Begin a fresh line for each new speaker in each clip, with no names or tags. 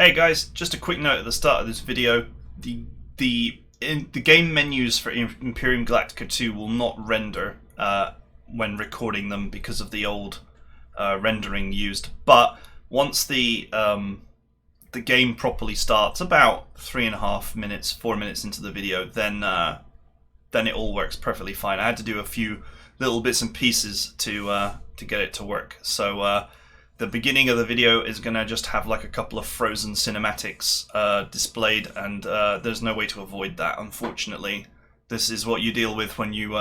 Hey guys, just a quick note at the start of this video. The game menus for Imperium Galactica 2 will not render when recording them because of the old rendering used. But once the game properly starts, about 3.5 minutes, 4 minutes into the video, then it all works perfectly fine. I had to do a few little bits and pieces to get it to work. So the beginning of the video is going to just have like a couple of frozen cinematics displayed, and there's no way to avoid that, unfortunately. This is what you deal with when you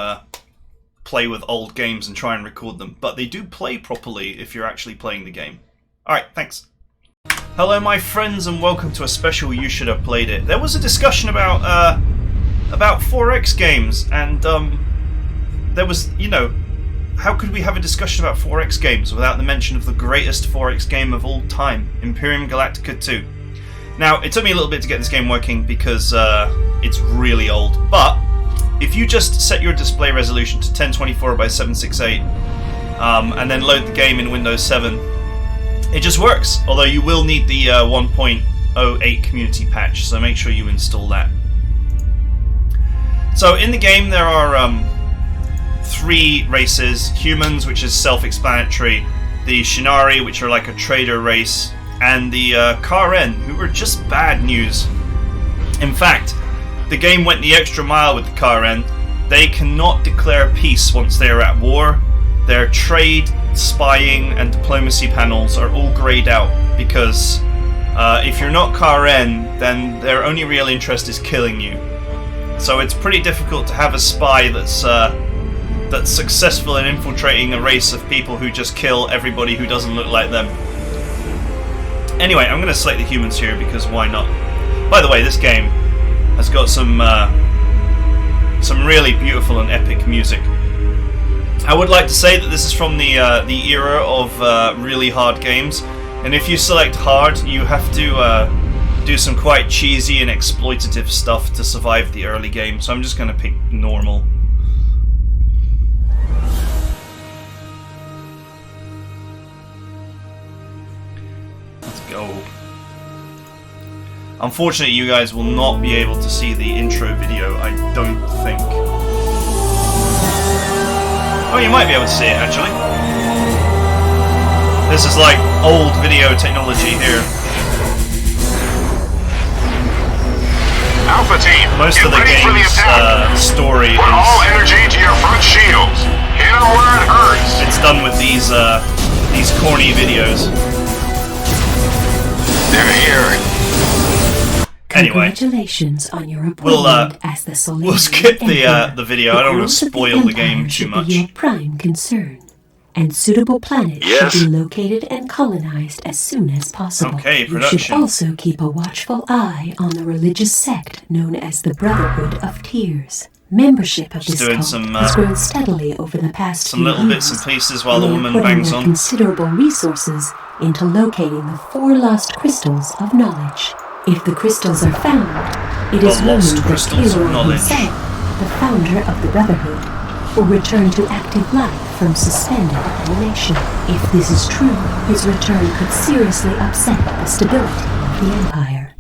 play with old games and try and record them. But they do play properly if you're actually playing the game. Alright, thanks. Hello my friends, and welcome to a special You Should Have Played It. There was a discussion about 4X games, and there was, you know, how could we have a discussion about 4X games without the mention of the greatest 4X game of all time, Imperium Galactica 2? Now, it took me a little bit to get this game working because it's really old, but if you just set your display resolution to 1024 by 768 and then load the game in Windows 7, it just works, although you will need the 1.08 community patch, so make sure you install that. So in the game there are 3 races: humans, which is self-explanatory, the Shinari, which are like a trader race, and the Karen, who are just bad news. In fact, the game went the extra mile with the Karen. They cannot declare peace once they are at war. Their trade, spying, and diplomacy panels are all greyed out because if you're not Karen, then their only real interest is killing you. So it's pretty difficult to have a spy that's successful in infiltrating a race of people who just kill everybody who doesn't look like them. Anyway, I'm going to select the humans here because why not? By the way, this game has got some really beautiful and epic music. I would like to say that this is from the era of really hard games, and if you select hard, you have to do some quite cheesy and exploitative stuff to survive the early game. So I'm just going to pick normal. Go. Unfortunately, you guys will not be able to see the intro video, I don't think. Oh, you might be able to see it, actually. This is like old video technology here.
Alpha team,
most of the game's story
Put all energy to your front shields. Hit them where it hurts.
It's done with these corny videos.
They're here.
Anyway,
congratulations on your appointment as the Solarian
we'll skip the
Emperor.
video. I don't want to spoil the game too much.
Your prime concern, and suitable planets should be located and colonized as soon as possible.
Okay,
You
production.
should also keep a watchful eye on the religious sect known as the Brotherhood of Tears. Membership of this cult has grown steadily over the past few
little
years.
bits and pieces while the
They are
woman
putting
bangs
their
on.
considerable resources into locating the 4 lost crystals of knowledge. If the crystals are found, it is rumored that Taylor himself, the founder of the Brotherhood, will return to active life from suspended animation. If this is true, his return could seriously upset the stability of the Empire.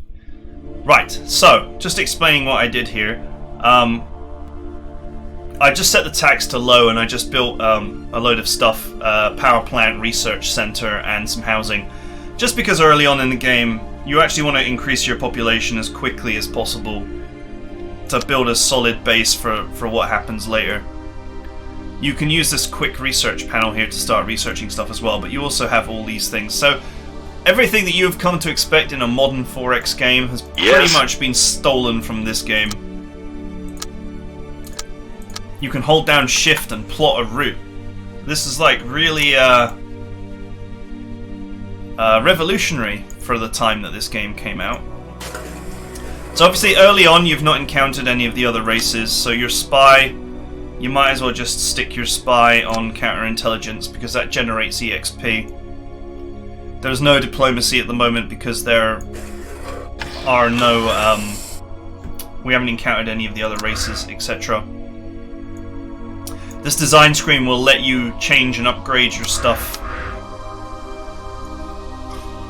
Right, so, just explaining what I did here. I just set the tax to low and I just built a load of stuff, power plant, research center, and some housing. Just because early on in the game, you actually want to increase your population as quickly as possible to build a solid base for what happens later. You can use this quick research panel here to start researching stuff as well, but you also have all these things. So everything that you have come to expect in a modern 4X game has pretty much been stolen from this game. You can hold down shift and plot a route. This is like really revolutionary for the time that this game came out. So obviously early on you've not encountered any of the other races, so your spy, you might as well just stick your spy on counterintelligence because that generates EXP. There's no diplomacy at the moment because there are no, we haven't encountered any of the other races, etc. This design screen will let you change and upgrade your stuff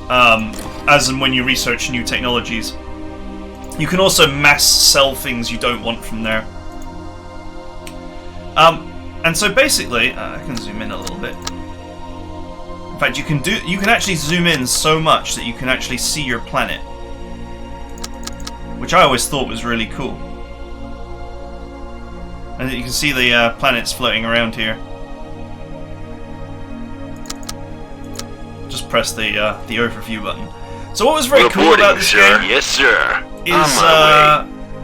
as and when you research new technologies. You can also mass sell things you don't want from there. And so basically, I can zoom in a little bit. In fact, you can actually zoom in so much that you can actually see your planet, which I always thought was really cool. And you can see the planets floating around here. Just press the overview button. So what was very cool about this game?
Yes, sir.
Is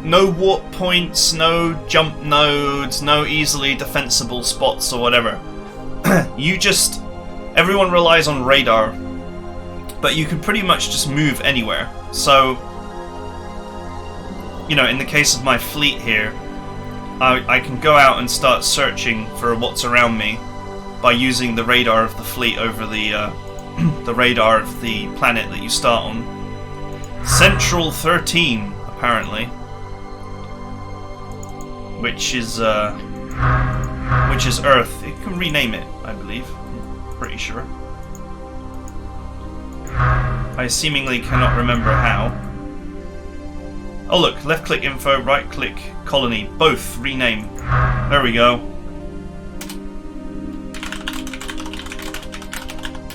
no warp points, no jump nodes, no easily defensible spots or whatever. Everyone relies on radar, but you can pretty much just move anywhere. So, you know, in the case of my fleet here, I can go out and start searching for what's around me by using the radar of the fleet over the the radar of the planet that you start on. Central 13, apparently, which is Earth. You can rename it, I believe. I'm pretty sure. I seemingly cannot remember how. Oh look, left click info, right click colony, both rename. There we go.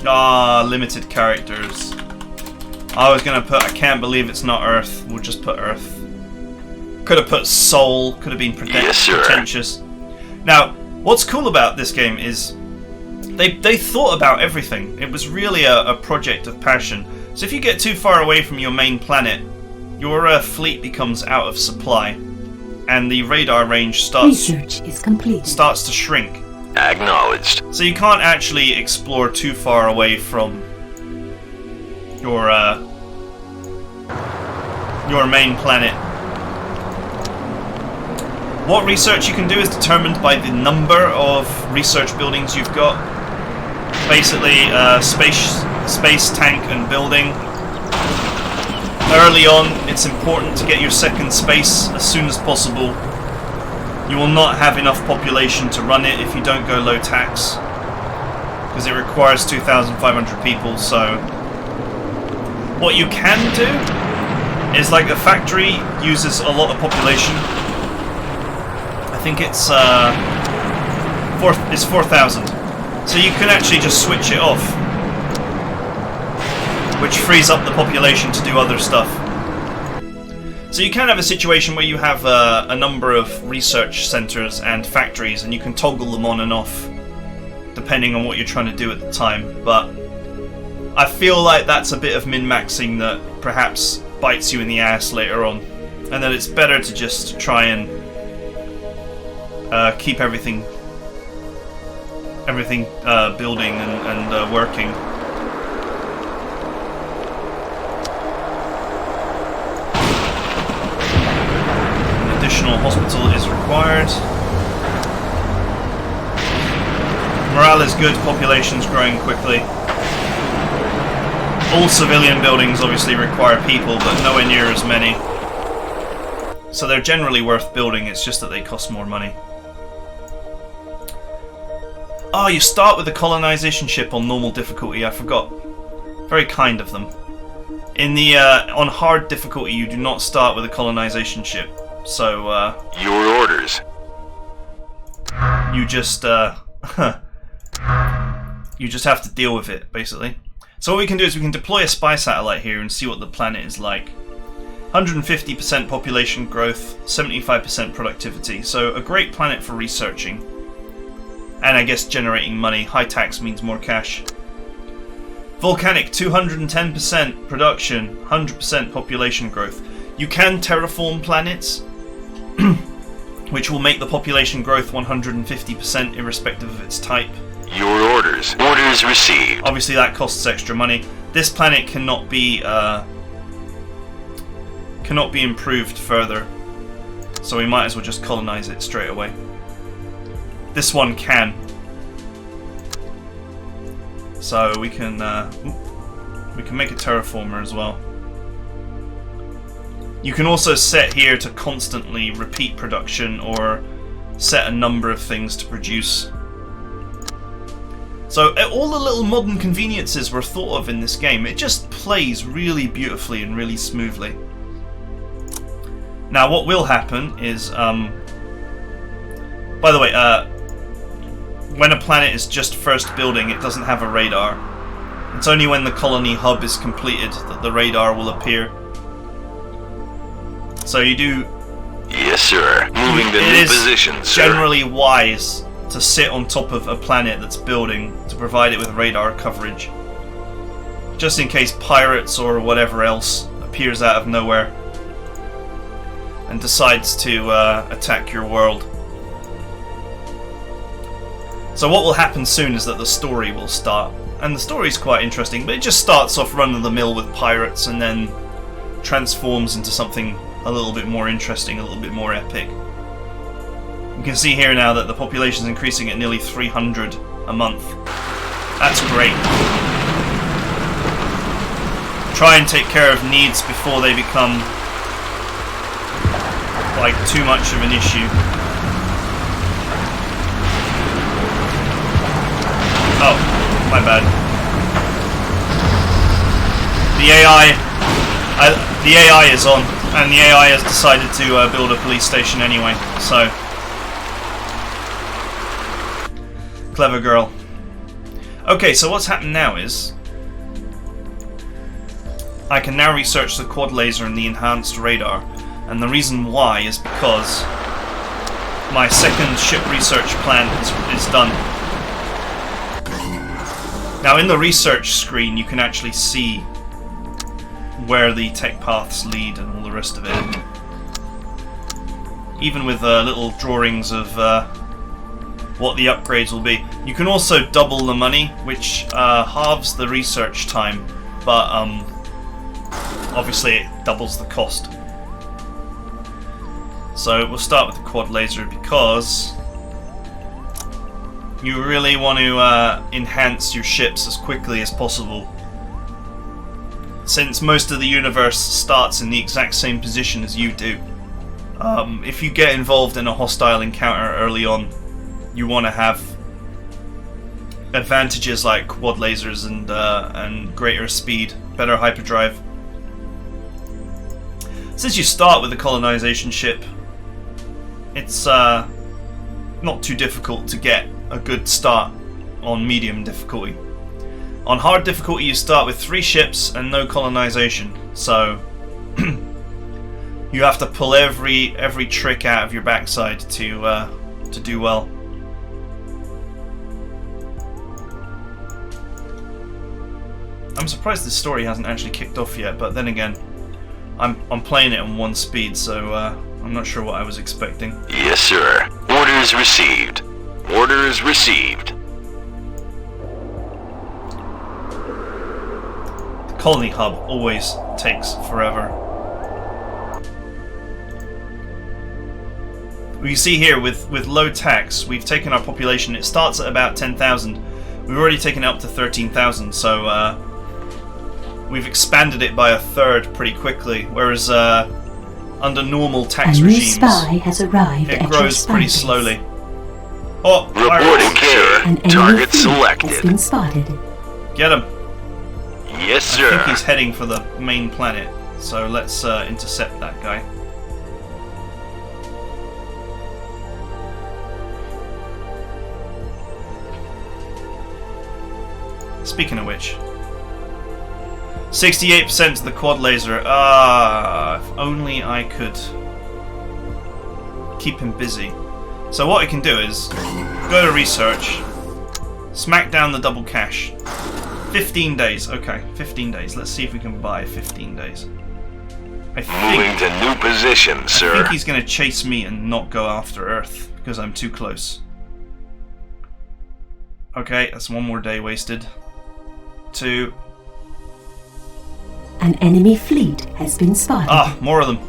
Ah, limited characters. I was gonna put, I can't believe it's not Earth. We'll just put Earth. Could have put Sol, could have been pretentious. Now, what's cool about this game is they thought about everything. It was really a project of passion. So if you get too far away from your main planet, your fleet becomes out of supply, and the radar range starts to shrink.
Acknowledged.
So you can't actually explore too far away from your main planet. What research you can do is determined by the number of research buildings you've got. Basically, space tank and building. Early on, it's important to get your second space as soon as possible. You will not have enough population to run it if you don't go low tax, because it requires 2,500 people. So what you can do is, like, the factory uses a lot of population. I think it's 4,000. So you can actually just switch it off, which frees up the population to do other stuff. So you can have a situation where you have a number of research centers and factories, and you can toggle them on and off depending on what you're trying to do at the time. But I feel like that's a bit of min-maxing that perhaps bites you in the ass later on, and that it's better to just try and keep everything building and working. Hospital is required. Morale is good, population's growing quickly. All civilian buildings obviously require people, but nowhere near as many. So they're generally worth building, it's just that they cost more money. Oh, you start with the colonization ship on normal difficulty, I forgot. Very kind of them. In the on hard difficulty, you do not start with a colonization ship. So,
your orders.
You just you just have to deal with it, basically. So what we can do is we can deploy a spy satellite here and see what the planet is like. 150% population growth, 75% productivity. So a great planet for researching. And I guess generating money. High tax means more cash. Volcanic, 210% production, 100% population growth. You can terraform planets, which will make the population growth 150% irrespective of its type.
Your orders. Orders received.
Obviously that costs extra money. This planet cannot be improved further, so we might as well just colonize it straight away. This one can. So we can make a terraformer as well. You can also set here to constantly repeat production, or set a number of things to produce. So all the little modern conveniences were thought of in this game. It just plays really beautifully and really smoothly. Now what will happen is, by the way, when a planet is just first building, it doesn't have a radar. It's only when the colony hub is completed that the radar will appear. So you do...
Yes, sir. Moving to new position, sir.
It is generally wise to sit on top of a planet that's building to provide it with radar coverage. Just in case pirates or whatever else appears out of nowhere and decides to attack your world. So what will happen soon is that the story will start. And the story's quite interesting, but it just starts off run-of-the-mill with pirates and then transforms into something a little bit more interesting, a little bit more epic. You can see here now that the population is increasing at nearly 300 a month. That's great. Try and take care of needs before they become like too much of an issue. Oh, my bad. The AI is on, and the AI has decided to build a police station anyway, so... Clever girl. Okay, so what's happened now is... I can now research the quad laser and the enhanced radar, and the reason why is because my second ship research plan is done. Now in the research screen you can actually see where the tech paths lead and all the rest of it. Even with little drawings of what the upgrades will be. You can also double the money, which halves the research time, but obviously it doubles the cost. So we'll start with the quad laser because you really want to enhance your ships as quickly as possible. Since most of the universe starts in the exact same position as you do. If you get involved in a hostile encounter early on, you want to have advantages like quad lasers and greater speed, better hyperdrive. Since you start with a colonization ship, it's not too difficult to get a good start on medium difficulty. On hard difficulty you start with 3 ships and no colonization, so you have to pull every trick out of your backside to do well. I'm surprised this story hasn't actually kicked off yet, but then again, I'm playing it on 1 speed, so I'm not sure what I was expecting.
Yes, sir. Orders received. Orders received.
The colony hub always takes forever. We see here with low tax, we've taken our population. It starts at about 10,000. We've already taken it up to 13,000, so we've expanded it by 1/3 pretty quickly. Whereas under normal tax regimes,
spy has arrived
it
at
grows pretty
base.
slowly. Oh,
reporting care.
An enemy
Target
fleet
selected.
has been spotted.
Get him!
Yes,
I
sir.
think he's heading for the main planet, so let's intercept that guy. Speaking of which, 68% to the quad laser. If only I could keep him busy. So what I can do is go to research, smack down the double cash. 15 days. Okay, 15 days. Let's see if we can buy 15 days.
Moving to new position, sir.
I think he's going to chase me and not go after Earth because I'm too close. Okay, that's 1 more day wasted. 2.
An enemy fleet has been spotted.
Ah, more of them.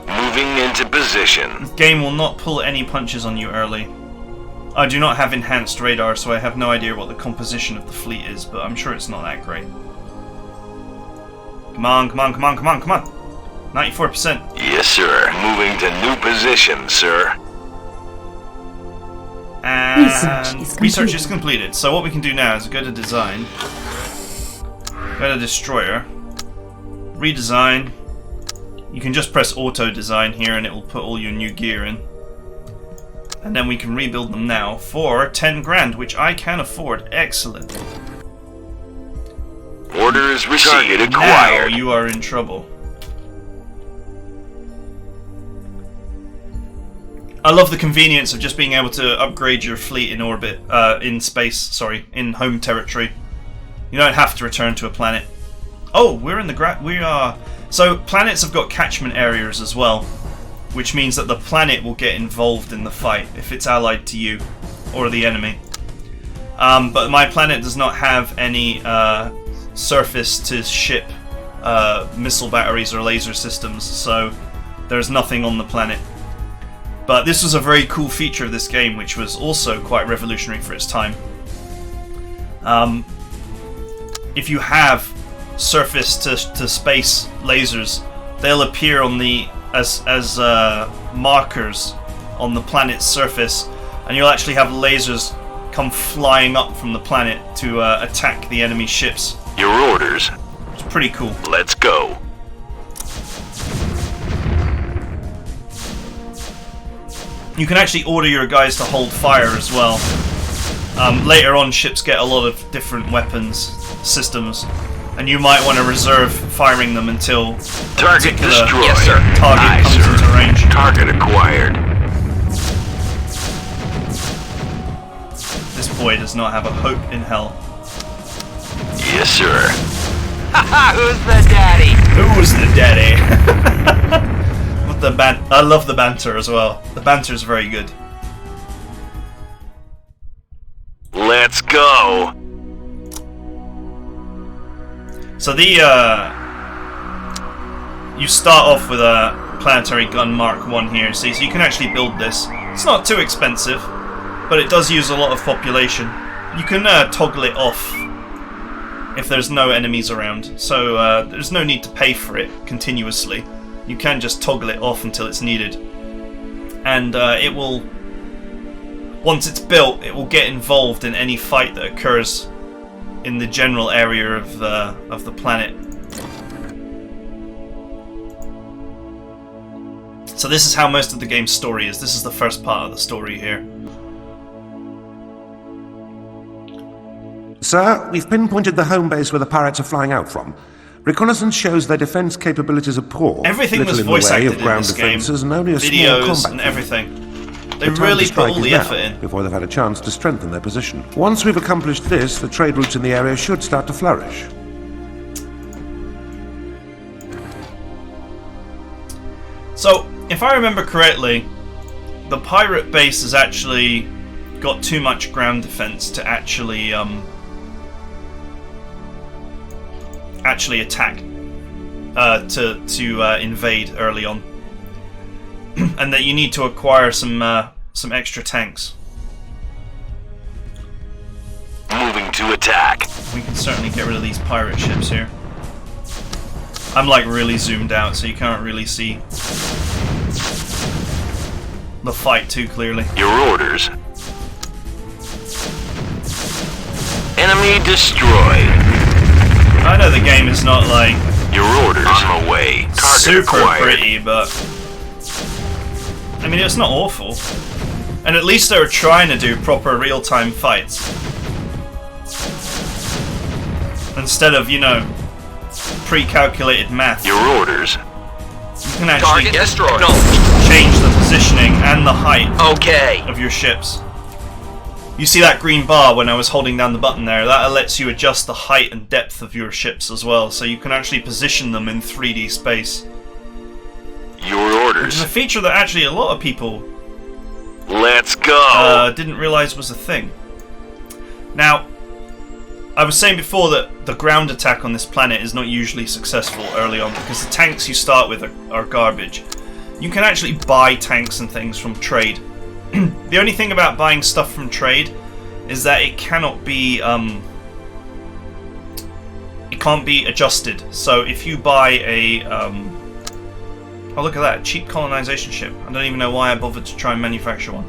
Moving into position.
This game will not pull any punches on you early. I do not have enhanced radar, so I have no idea what the composition of the fleet is, but I'm sure it's not that great. Come on, come on, come on, come on, come on. 94%.
Yes, sir. Moving to new position, sir.
And research is completed. So what we can do now is go to design, go to destroyer, redesign. You can just press auto design here and it will put all your new gear in. And then we can rebuild them now for 10 grand, which I can afford. Excellent.
Orders received. Target
Now
acquired.
you are in trouble. I love the convenience of just being able to upgrade your fleet in orbit, in space, sorry, in home territory. You don't have to return to a planet. Oh, we're in the we are... So, planets have got catchment areas as well, which means that the planet will get involved in the fight if it's allied to you or the enemy. But my planet does not have any surface-to-ship missile batteries or laser systems, so there's nothing on the planet. But this was a very cool feature of this game, which was also quite revolutionary for its time. If you have surface-to-space lasers, they'll appear on the as markers on the planet's surface, and you'll actually have lasers come flying up from the planet to attack the enemy ships.
Your orders.
It's pretty cool.
Let's go.
You can actually order your guys to hold fire as well. Later on, ships get a lot of different weapons systems, and you might want to reserve firing them until
Target destroyed.
Yes, sir. Target comes into range.
Target acquired.
This boy does not have a hope in hell.
Yes, sir.
Who's the daddy?
Who's the daddy? I love the banter as well. The banter is very good.
Let's go.
So you start off with a planetary gun Mark 1 here, see, so you can actually build this. It's not too expensive, but it does use a lot of population. You can toggle it off if there's no enemies around, so there's no need to pay for it continuously. You can just toggle it off until it's needed. And it will, once it's built, it will get involved in any fight that occurs in the general area of the planet. So this is how most of the game's story is. This is the first part of the story here.
Sir, we've pinpointed the home base where the pirates are flying out from. Reconnaissance shows their defense capabilities are poor.
Everything
little
was
in the
voice
way
acted
of ground
in this game.
defenses and only a small
Videos
combat
and
fleet.
everything. They
The time
really
to
put
strike
all the
is
effort
now,
in.
before they've had a chance to strengthen their position. Once we've accomplished this, the trade routes in the area should start to flourish.
So, if I remember correctly, the pirate base has actually got too much ground defense to actually attack, to invade early on, and that you need to acquire some extra tanks.
Moving to attack.
We can certainly get rid of these pirate ships here. I'm like really zoomed out, so you can't really see the fight too clearly.
Your orders. Enemy destroyed.
I know the game is not like
Your orders. On my way. Target
super
acquired.
pretty, but I mean it's not awful. And at least they were trying to do proper real-time fights instead of, you know, pre-calculated math.
Your orders.
You can actually
Target destroyed. No.
change the positioning and the height
Okay.
of your ships. You see that green bar when I was holding down the button there? That lets you adjust the height and depth of your ships as well, so you can actually position them in 3D space.
Your
Which
orders.
is a feature that actually a lot of people
Let's go.
didn't realize was a thing. Now, I was saying before that the ground attack on this planet is not usually successful early on because the tanks you start with are garbage. You can actually buy tanks and things from trade. The only thing about buying stuff from trade is that it cannot be it can't be adjusted. So if you buy a oh, look at that, cheap colonization ship. I don't even know why I bothered to try and manufacture one.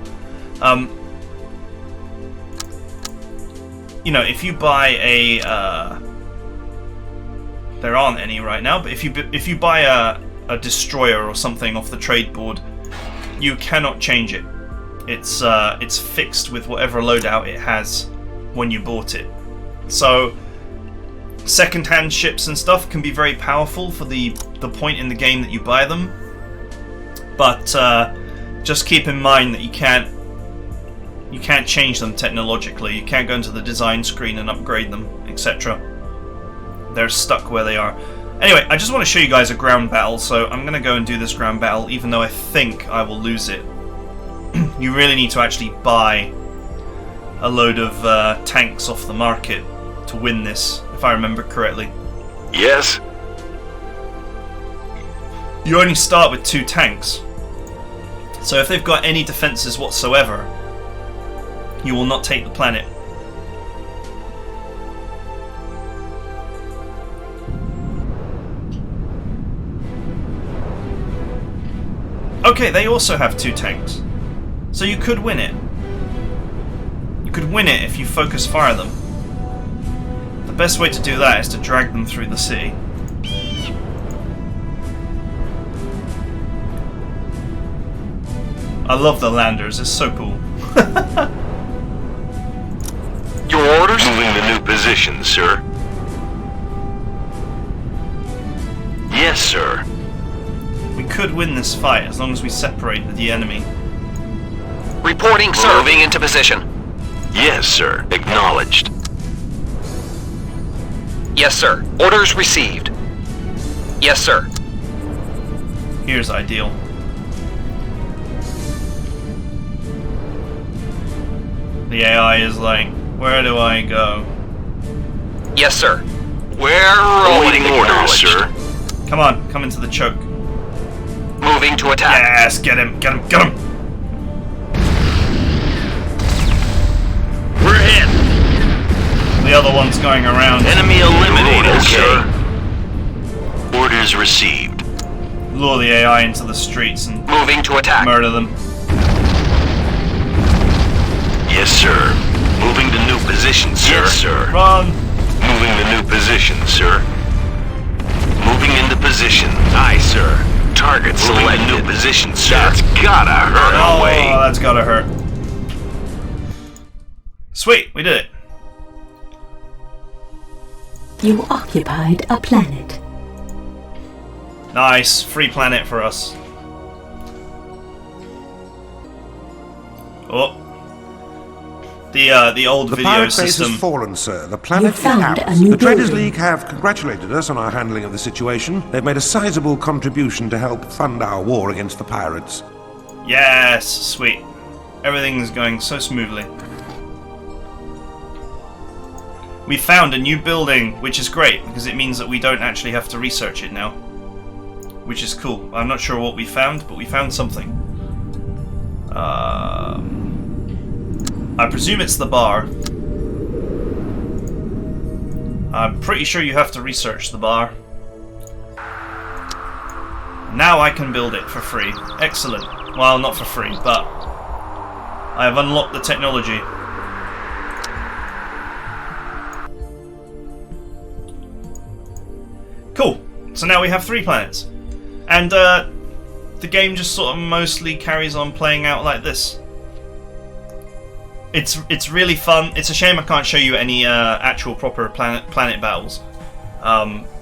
you know, if you buy a there aren't any right now, but if you buy a destroyer or something off the trade board, you cannot change it. It's fixed with whatever loadout it has when you bought it. So second-hand ships and stuff can be very powerful for the point in the game that you buy them, but just keep in mind that you can't change them technologically. You can't go into the design screen and upgrade them, etc. They're stuck where they are. Anyway, I just want to show you guys a ground battle, so I'm going to go and do this ground battle, even though I think I will lose it. You really need to actually buy a load of tanks off the market to win this, if I remember correctly.
Yes?
You only start with 2 tanks. So if they've got any defenses whatsoever, you will not take the planet. Okay, they also have 2 tanks. So you could win it. You could win it if you focus fire them. The best way to do that is to drag them through the city. I love the landers, it's so cool.
Your orders? Moving the new position, sir. Yes, sir.
We could win this fight as long as we separate the enemy.
Reporting, sir. Moving into position.
Yes, sir. Acknowledged.
Yes, sir. Orders received. Yes, sir.
Here's ideal. The AI is like, where do I go?
Yes, sir. We're rolling.
Awaiting orders, sir.
Come on, come into the choke.
Moving to attack.
Yes, get him, get him, get him!
We're hit.
The other one's going around.
Enemy eliminated,
Okay.
sir. Orders received.
Lure the AI into the streets and
Moving to attack.
murder them.
Yes, sir. Moving to new position, sir. Yes, sir.
Run!
Moving to new position, sir. Moving into position. Aye, sir. Target selected. New position, sir. That's gotta hurt.
Oh,
Away.
that's gotta hurt. Sweet, we did it.
You occupied a planet.
Nice, free planet for us. Oh. The old
The
video
pirate base
system.
has fallen, sir. The planet is
found
ours.
a new
The Traders
building.
League have congratulated us on our handling of the situation. They've made a sizable contribution to help fund our war against the pirates.
Yes, sweet. Everything's going so smoothly. We found a new building, which is great, because it means that we don't actually have to research it now. Which is cool. I'm not sure what we found, but we found something. I presume it's the bar. I'm pretty sure you have to research the bar. Now I can build it for free. Excellent. Well, not for free, but I have unlocked the technology. Cool. So now we have 3 planets. And the game just sort of mostly carries on playing out like this. It's really fun. It's a shame I can't show you any actual proper planet battles,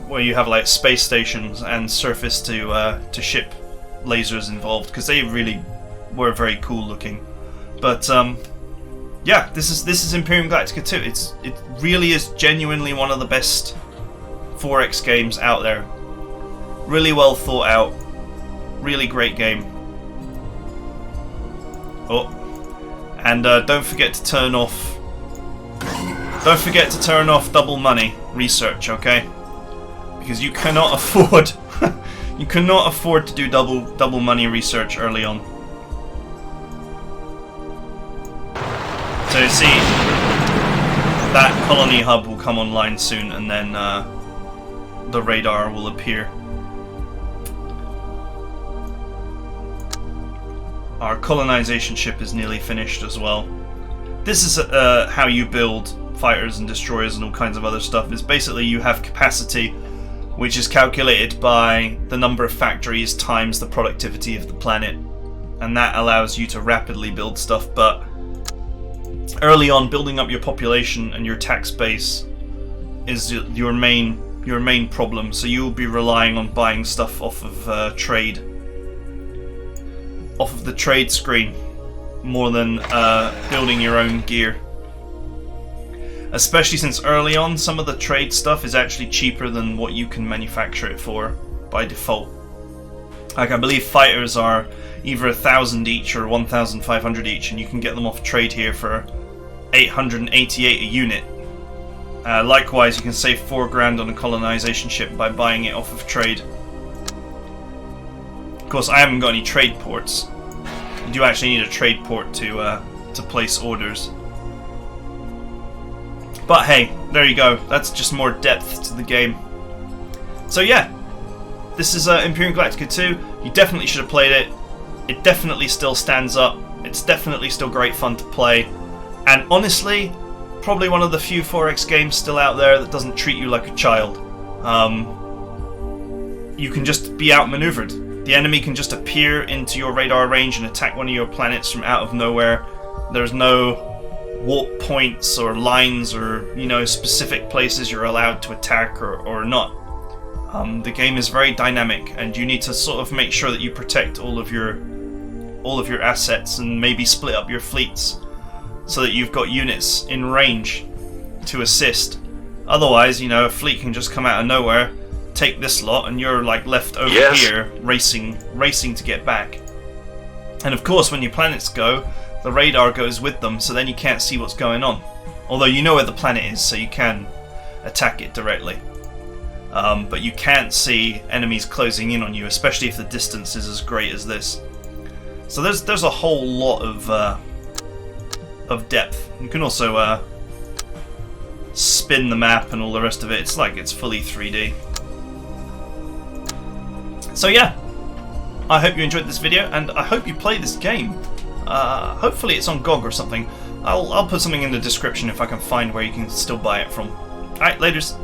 where you have like space stations and surface to ship lasers involved, because they really were very cool looking. But yeah, this is Imperium Galactica 2. It really is genuinely one of the best 4X games out there. Really well thought out. Really great game. Oh. And don't forget to turn off double money research, okay? Because you cannot afford you cannot afford to do double money research early on. So you see, that colony hub will come online soon, and then the radar will appear. Our colonization ship is nearly finished as well. This is how you build fighters and destroyers and all kinds of other stuff is basically you have capacity, which is calculated by the number of factories times the productivity of the planet, and that allows you to rapidly build stuff. But early on, building up your population and your tax base is your main problem, so you'll be relying on buying stuff off of the trade screen more than building your own gear. Especially since early on, some of the trade stuff is actually cheaper than what you can manufacture it for by default. Like, I believe fighters are either 1,000 each or 1,500 each, and you can get them off trade here for 888 a unit. Likewise, you can save 4 grand on a colonization ship by buying it off of trade. Of course, I haven't got any trade ports. You do actually need a trade port to place orders. But hey, there you go. That's just more depth to the game. So yeah, this is Imperium Galactica 2. You definitely should have played it. It definitely still stands up. It's definitely still great fun to play. And honestly, probably one of the few 4X games still out there that doesn't treat you like a child. You can just be outmaneuvered. The enemy can just appear into your radar range and attack one of your planets from out of nowhere. There's no warp points or lines or, you know, specific places you're allowed to attack or not. The game is very dynamic, and you need to sort of make sure that you protect all of your assets and maybe split up your fleets so that you've got units in range to assist. Otherwise, you know, a fleet can just come out of nowhere, take this lot, and you're like left over here racing to get back. And of course, when your planets go, the radar goes with them, so then you can't see what's going on. Although you know where the planet is, so you can attack it directly. But you can't see enemies closing in on you, especially if the distance is as great as this. So there's a whole lot of depth. You can also spin the map and all the rest of it. It's like it's fully 3D. So yeah, I hope you enjoyed this video, and I hope you play this game. Hopefully it's on GOG or something. I'll put something in the description if I can find where you can still buy it from. Alright, laters.